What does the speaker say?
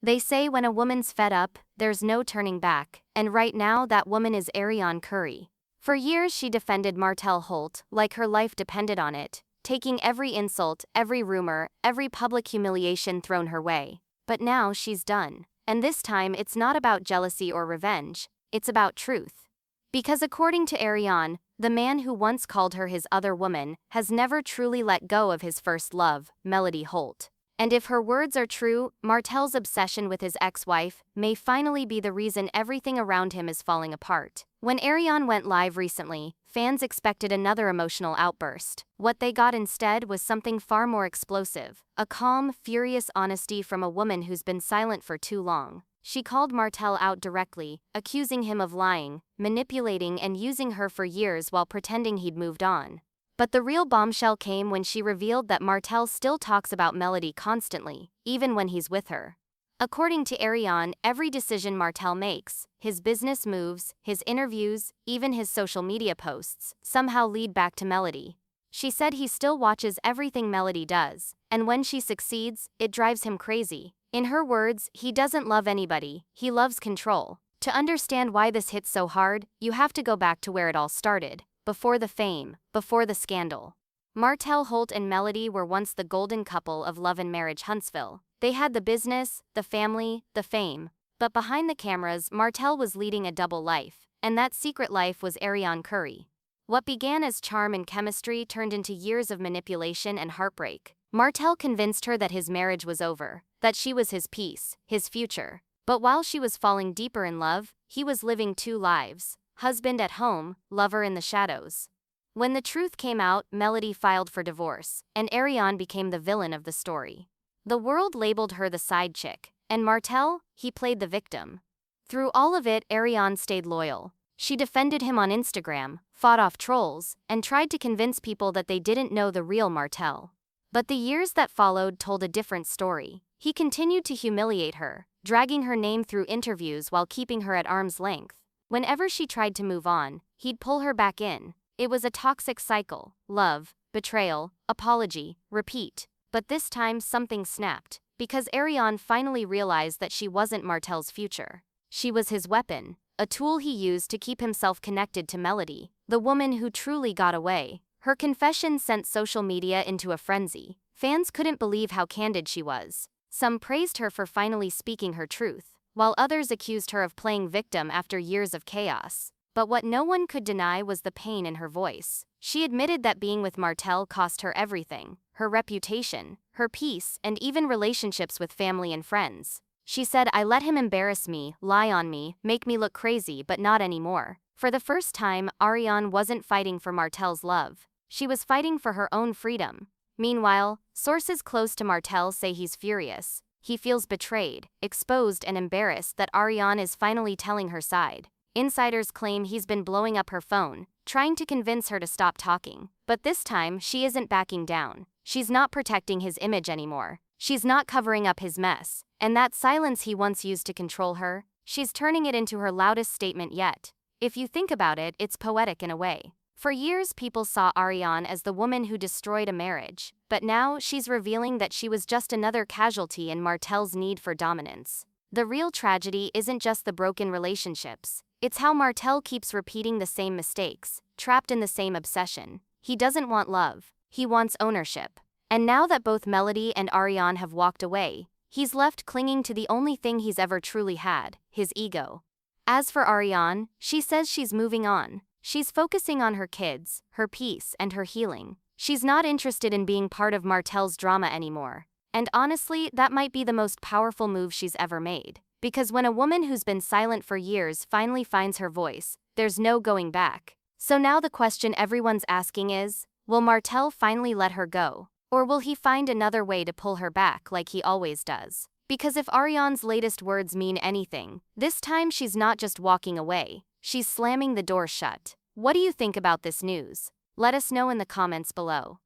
They say when a woman's fed up, there's no turning back, and right now that woman is Arionne Curry. For years she defended Martell Holt like her life depended on it, taking every insult, every rumor, every public humiliation thrown her way. But now she's done. And this time it's not about jealousy or revenge, it's about truth. Because according to Arionne, the man who once called her his other woman has never truly let go of his first love, Melody Holt. And if her words are true, Martell's obsession with his ex-wife may finally be the reason everything around him is falling apart. When Arionne went live recently, fans expected another emotional outburst. What they got instead was something far more explosive, a calm, furious honesty from a woman who's been silent for too long. She called Martell out directly, accusing him of lying, manipulating and using her for years while pretending he'd moved on. But the real bombshell came when she revealed that Martell still talks about Melody constantly, even when he's with her. According to Arionne, every decision Martell makes, his business moves, his interviews, even his social media posts, somehow lead back to Melody. She said he still watches everything Melody does, and when she succeeds, it drives him crazy. In her words, he doesn't love anybody, he loves control. To understand why this hits so hard, you have to go back to where it all started. Before the fame, before the scandal. Martell Holt and Melody were once the golden couple of love and marriage Huntsville. They had the business, the family, the fame. But behind the cameras, Martell was leading a double life, and that secret life was Arionne Curry. What began as charm and chemistry turned into years of manipulation and heartbreak. Martell convinced her that his marriage was over, that she was his peace, his future. But while she was falling deeper in love, he was living two lives. Husband at home, lover in the shadows. When the truth came out, Melody filed for divorce, and Arionne became the villain of the story. The world labeled her the side chick, and Martell, he played the victim. Through all of it, Arionne stayed loyal. She defended him on Instagram, fought off trolls, and tried to convince people that they didn't know the real Martell. But the years that followed told a different story. He continued to humiliate her, dragging her name through interviews while keeping her at arm's length. Whenever she tried to move on, he'd pull her back in. It was a toxic cycle: love, betrayal, apology, repeat. But this time something snapped, because Arionne finally realized that she wasn't Martell's future. She was his weapon, a tool he used to keep himself connected to Melody, the woman who truly got away. Her confession sent social media into a frenzy. Fans couldn't believe how candid she was. Some praised her for finally speaking her truth, while others accused her of playing victim after years of chaos. But what no one could deny was the pain in her voice. She admitted that being with Martell cost her everything: her reputation, her peace, and even relationships with family and friends. She said, "I let him embarrass me, lie on me, make me look crazy, but not anymore." For the first time, Arionne wasn't fighting for Martell's love. She was fighting for her own freedom. Meanwhile, sources close to Martell say he's furious. He feels betrayed, exposed, and embarrassed that Arionne is finally telling her side. Insiders claim he's been blowing up her phone, trying to convince her to stop talking. But this time, she isn't backing down. She's not protecting his image anymore. She's not covering up his mess. And that silence he once used to control her, she's turning it into her loudest statement yet. If you think about it, it's poetic in a way. For years, people saw Arionne as the woman who destroyed a marriage. But now, she's revealing that she was just another casualty in Martell's need for dominance. The real tragedy isn't just the broken relationships. It's how Martell keeps repeating the same mistakes, trapped in the same obsession. He doesn't want love. He wants ownership. And now that both Melody and Arionne have walked away, he's left clinging to the only thing he's ever truly had: his ego. As for Arionne, she says she's moving on. She's focusing on her kids, her peace, and her healing. She's not interested in being part of Martell's drama anymore. And honestly, that might be the most powerful move she's ever made. Because when a woman who's been silent for years finally finds her voice, there's no going back. So now the question everyone's asking is, will Martell finally let her go? Or will he find another way to pull her back like he always does? Because if Arionne's latest words mean anything, this time she's not just walking away, she's slamming the door shut. What do you think about this news? Let us know in the comments below.